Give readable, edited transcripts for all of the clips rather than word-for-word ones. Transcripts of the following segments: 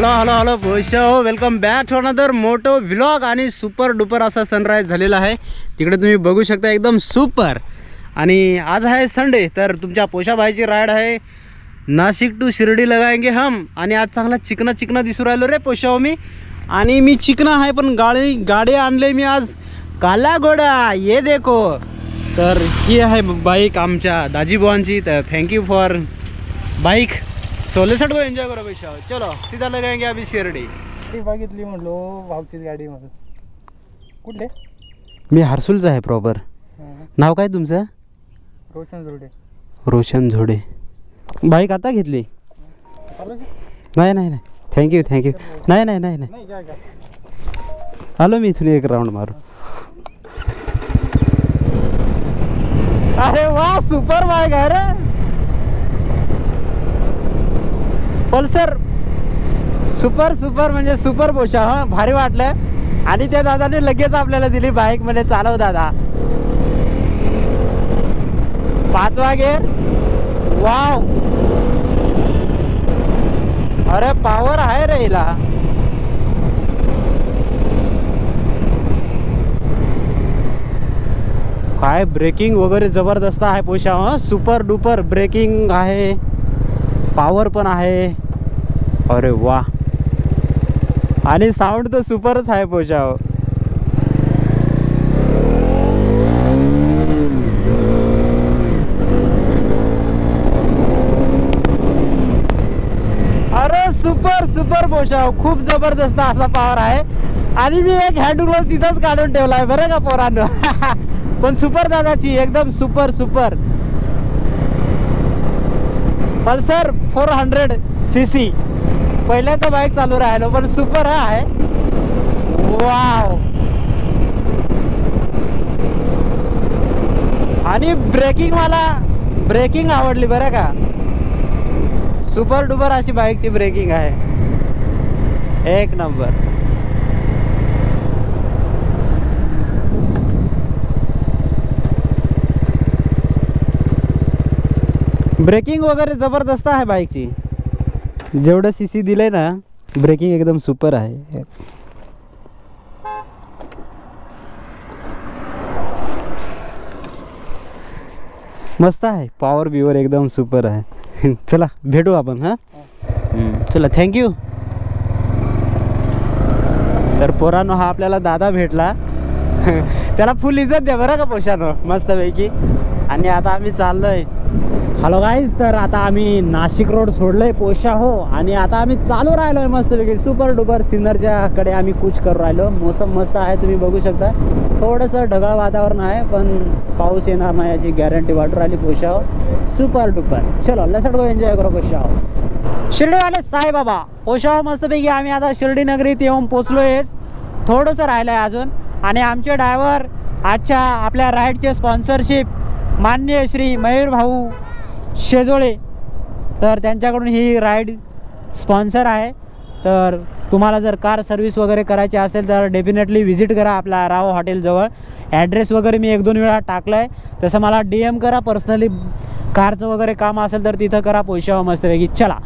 Hello hello hello पोशाओ, welcome back to another moto vlog. आणि super duper असा sunrise झालेला आहे. तिकडे तुम्ही बघू शकता, एकदम सुपर. आणि आज आहे संडे, तर तुमच्या पोशाबाईची राईड आहे नाशिक टू शिर्डी लगाएंगे हम. आणि आज चांगला चिकना चिकना दिसू राहिलो रे पोशाओ मी. आणि मी चिकना आहे, पण गाडी आणले मी आज काला घोडा, ये देखो. तर ही आहे बाईक आमच्या दाजीबुवांची. तर थँक्यू फॉर बाईक. 16 को एंजॉय करो पैसा. चलो सीधा लगाएंगे अभी शिर्डी. बघितली म्हणलो भाऊचीच गाडी म्हणून. कुठले? मी हर्सुलचा आहे प्रॉपर. नाव काय तुमचं? रोशन झोडे. रोशन झोडे. बाईक आता घेतली? नाही नाही नाही, थँक्यू थँक्यू. नाही नाही नाही नाही, आलो मी इथून एक राऊंड मारू. अरे वा, सुपर बाईक आहे रे. पल्सर सुपर सुपर म्हणजे सुपर पोशा. हा भारी वाटलं. आणि त्या दादाने लगेच आपल्याला दिली बाईक, मध्ये चालव दादा. 5वा गेअर. वाव, अरे पॉवर आहे रे हिला. काय ब्रेकिंग वगैरे जबरदस्त आहे पोशा. हा सुपर डुपर ब्रेकिंग आहे, पॉवर पण आहे. अरे वा, आणि साऊंड तर सुपरच आहे पोशा. अरे सुपर सुपर पोशा, खूप जबरदस्त असा पॉवर आहे. आणि मी एक हँड ग्लोव्ह तिथंच काढून ठेवलाय बरं का पोरांनो. पण सुपर दादाची एकदम सुपर सुपर. पल्सर 400cc पहिल्यांदा बाईक चालू राहिलो, पण सुपर आहे. वाव, आणि ब्रेकिंग आवडली बरं का. सुपर डुपर अशी बाईकची ब्रेकिंग आहे, एक नंबर. ब्रेकिंग वगैरे जबरदस्त आहे बाईकची. जेवढं सीसी दिले ना, ब्रेकिंग एकदम सुपर आहे. मस्त आहे, पॉवर बिवर एकदम सुपर आहे. चला भेटू आपण. हां चला, थँक्यू. तर पोरांनो, हा आपल्याला दादा भेटला. त्याला फुल इज्जत द्या बरं का पोशानो, मस्तपैकी. आणि आता आम्ही चाललोय. हॅलो गाईज, तर आता आम्ही नाशिक रोड सोडलोय पोशा हो. आणि आता आम्ही चालू राहिलोय मस्तपैकी सुपर डुपर सिन्नरच्या कडे आम्ही कूच करू राहिलो. मोसम मस्त आहे, तुम्ही बघू शकता. थोडंसं ढगाळ वातावरण आहे, पण पाऊस येणार नाही याची गॅरंटी वाटू राहिली पोशा हो. Super duper. चलो लेट्स गो एन्जॉय करो पोशा हो. शिर्डीवाले साईबाबा पोशा हो. मस्तपैकी आम्ही आता शिर्डी नगरीत येऊन पोचलोयच. थोडंसं राहिलं आहे अजून. आणि आमचे ड्रायव्हर आजच्या आपल्या राईडचे स्पॉन्सरशिप माननीय श्री मयूर भाऊ शेजोळे, तर त्यांच्याकडून ही राईड स्पॉन्सर आहे. तर तुम्हाला जर कार सर्व्हिस वगैरे करायची असेल तर डेफिनेटली व्हिजिट करा आपल्या राव हॉटेलजवळ. ॲड्रेस वगैरे मी 1-2 वेळा टाकला आहे, तसं मला DM करा पर्सनली. कारचं वगैरे काम असेल तर तिथं करा पोशा मस्तपैकी. चला,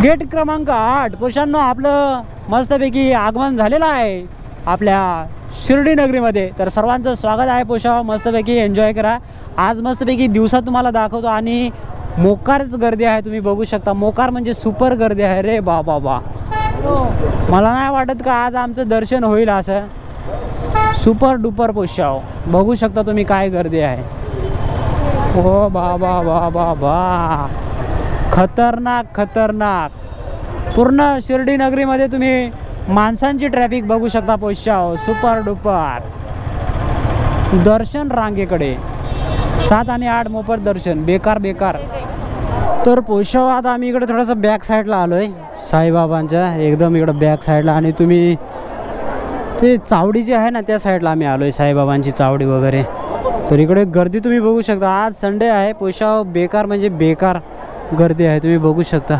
गेट क्रमांक 8 पोशांनो आपलं मस्तपैकी आगमन झालेलं आहे आपल्या शिर्डी नगरीमध्ये. तर सर्वांचं स्वागत आहे पोशा, मस्तपैकी एन्जॉय करा. आज मस्तपैकी दिवसा तुम्हाला दाखवतो. आणि मोकारच गर्दी आहे, तुम्ही बघू शकता. मोकार म्हणजे सुपर गर्दी आहे रे बाबा बा. मला नाही वाटत का आज आमचं दर्शन होईल असं. सुपर डुपर पोशाव, बघू शकता तुम्ही काय गर्दी आहे. हो बाबा बाबा बा, खतरनाक खतरनाक. पूर्ण शिर्डी नगरीमध्ये तुम्ही माणसांची ट्रॅफिक बघू शकता पोशाव. सुपर डुपर दर्शन रांगेकडे 7 आणि 8 मोफत दर्शन, बेकार बेकार. तर पोशाव आता आम्ही इकडे थोडंसं बॅक साईडला आलो आहे साईबाबांच्या, एकदम इकडं बॅक साईडला. आणि तुम्ही ते चावडी जी आहे ना, त्या साईडला आम्ही आलो आहे, साईबाबांची चावडी वगैरे. तर इकडे गर्दी तुम्ही बघू शकता. आज संडे आहे पोशाव, बेकार म्हणजे बेकार गर्दी आहे, तुम्ही बघू शकता.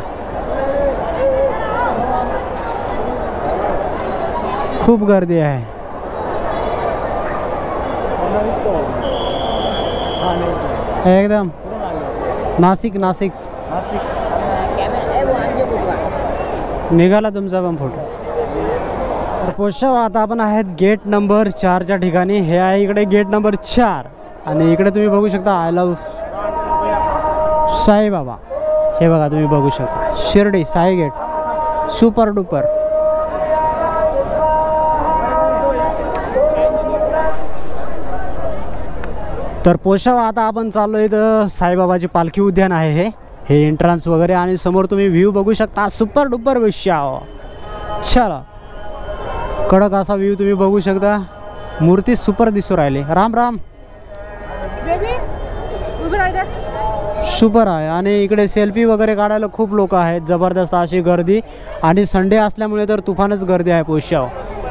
खूप गर्दी आहे. एकदम नाशिक नाशिक. निघाला तुमचा पण फोटो. तर पोषाव आता आपण आहेत गेट नंबर 4च्या ठिकाणी. हे आहे इकडे गेट नंबर 4 आणि इकडे तुम्ही बघू शकता आय लव्ह साईबाबा. हे बघा तुम्ही बघू शकता Shirdi Sai get super duper. तर पोषाव आता आपण चाललो इथं साईबाबाची पालखी उद्यान आहे. हे एंट्रन्स वगैरे आणि समोर तुम्ही व्ह्यू बघू शकता सुपर डुपर पोषाव. चला कडक असा व्ह्यू तुम्ही बघू शकता. मूर्ती सुपर दिसू राहिली. राम राम सुपर आहे. आणि इकडे सेल्फी वगैरे काढायला खूप लोक आहेत. जबरदस्त अशी गर्दी आणि संडे असल्यामुळे तर तुफानच गर्दी आहे पोषाव.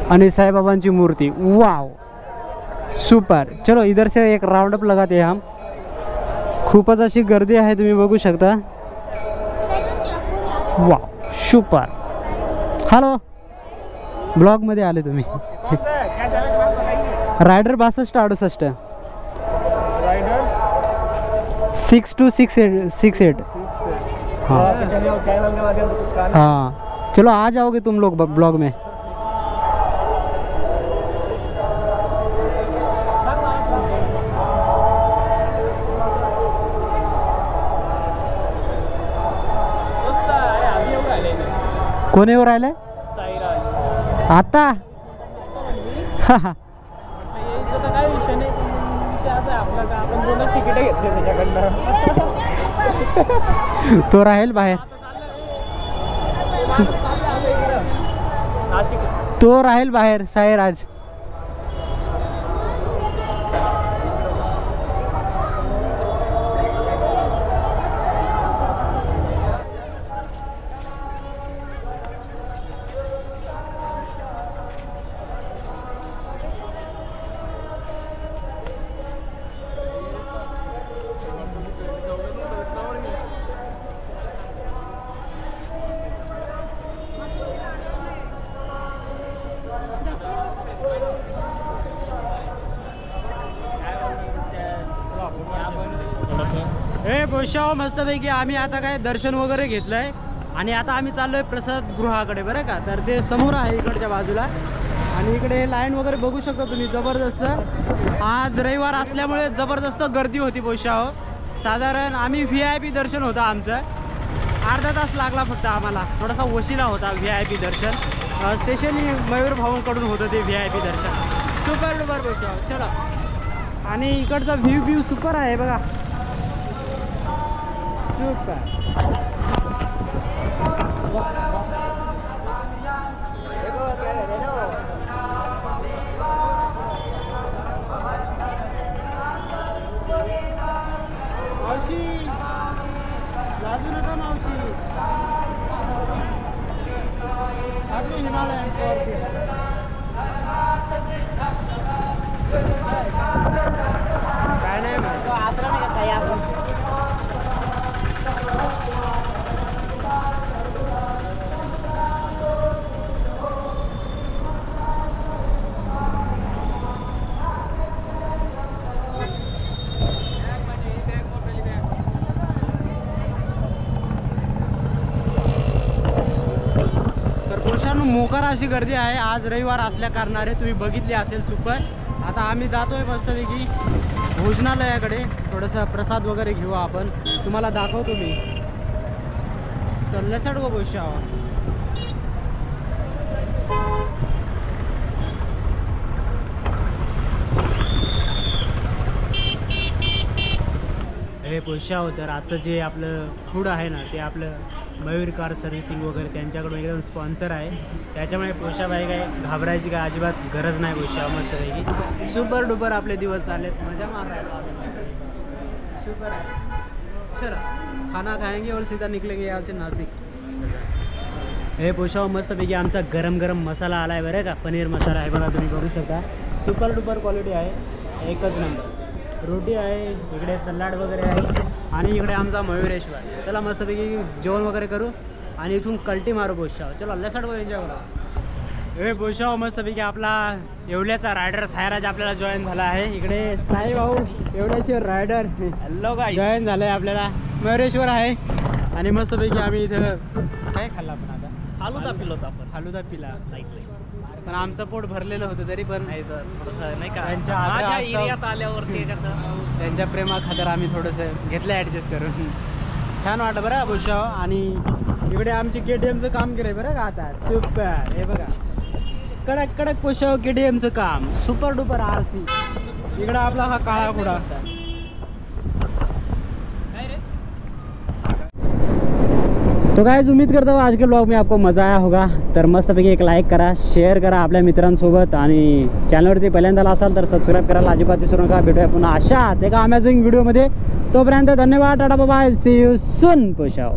आणि साईबाबांची मूर्ती वाव सुपर. चलो इधर से एक राउंड अप लगाते हम. खूपच अशी गर्दी आहे तुम्ही बघू शकता. Wow super. हॅलो ब्लॉगमध्ये आले तुम्ही. रायडर 6268 6268. हाँ चलो आ जाओगे तुम लोग ब्लॉग में. कोण येऊ राहिलंय आता. तो राहील बाहेर. तो राहील बाहेर साईराज. हे पोषाव मस्तपैकी आम्ही आता काय दर्शन वगैरे घेतलंय आणि आता आम्ही चाललोय प्रसाद गृहाकडे बरं का. तर ते समोर आहे इकडच्या बाजूला आणि इकडे लाईन वगैरे बघू शकता तुम्ही जबरदस्त. आज रविवार असल्यामुळे जबरदस्त गर्दी होती पोषाव. साधारण आम्ही VIP दर्शन होतं आमचं. अर्धा तास लागला फक्त आम्हाला. थोडासा वशिला होता VIP दर्शन. स्पेशली मयूर भाऊंकडून होतं ते VIP दर्शन. सुपर डुपर पोषाव. चला आणि इकडचा व्ह्यू सुपर आहे बघा सुपर. मावशी लाजू नका मावशी. आपली हिमालयन काय नाही तो आश्रम आहे का आश्रम. मोकार अशी गर्दी आहे आज रविवार असल्या कारणाने. तुम्ही बघितली असेल सुपर. आता आम्ही जातोय मस्तपैकी भोजनालयाकडे. थोडंसं प्रसाद वगैरे घेऊ आपण. तुम्हाला दाखवतो मी. सल्लसड गो बोशावा. हे पोषाव. तर आजचं जे आपलं फूड आहे ना ते आपलं मयूर कार सर्व्हिसिंग वगैरे त्यांच्याकडून एकदम स्पॉन्सर आहे. त्याच्यामुळे पोषाव आहे काय घाबरायची काय अजिबात गरज नाही. पोषाव मस्तपैकी सुपर डुपर आपले दिवस चाललेत. मजा मार रहा है. सुपर आहे. चला खाना खाएंगे और सीधा निकलेंगे यहाँ से नासिक. हे पोषाव मस्तपैकी आमचा गरम गरम मसाला आला आहे बरं का. पनीर मसाला आहे बघा तुम्ही बघू शकता. सुपर डुपर क्वालिटी आहे. एकच नंबर. रोटी आहे इकडे. सलाड वगैरे आहे आणि इकडे आमचा मयुरेश्वर. चला मस्तपैकी जेवण वगैरे करू आणि इथून कल्टी मारू पोषाव. चलो लसड एन्जॉय करू. हे पोषाव मस्तपैकी आपला येवल्याचा रायडर सायराज आपल्याला जॉईन झाला आहे. इकडे साई भाऊ येवल्याचे रायडर हॅलो काय जॉईन झालं आहे आपल्याला. मयुरेश्वर आहे आणि मस्तपैकी आम्ही इथं काय खाल्लं आपण आता. आलूदा पिलो होता आपण फालुदा पिला ऐकलंय. पण आमचं पोट भरलेलं होतं तरी पण नाही तर थोडंसं नाही का त्यांच्या माझ्या आग्रहास्तव- एरियात आल्यावरती कसं त्यांच्या प्रेमाखातर आम्ही थोडंसं घेतलं ॲडजस्ट करून. छान वाटलं बरं का भुशाव. आणि इकडे आमची KTMचं काम केलंय बरं का आता सुपर. हे बघा कडक कडक भुशाव KTMचं काम सुपर डुपर RC. इकडं आपला हा काळा घोडा. तो गाइस उम्मीद करता हूँ आज के ब्लॉग में आपको मज़ा आया होगा. तर मस्तपैकी एक लाईक करा, शेअर करा आपल्या मित्रांसोबत आणि चॅनलवरती पहिल्यांदा असाल तर सबस्क्राईब करायला अजिबात विसरू नका. भेटूया पुन्हा अशाच एका अमेझिंग व्हिडिओमध्ये. तोपर्यंत धन्यवाद. Tata bye. See you soon. पुशाव.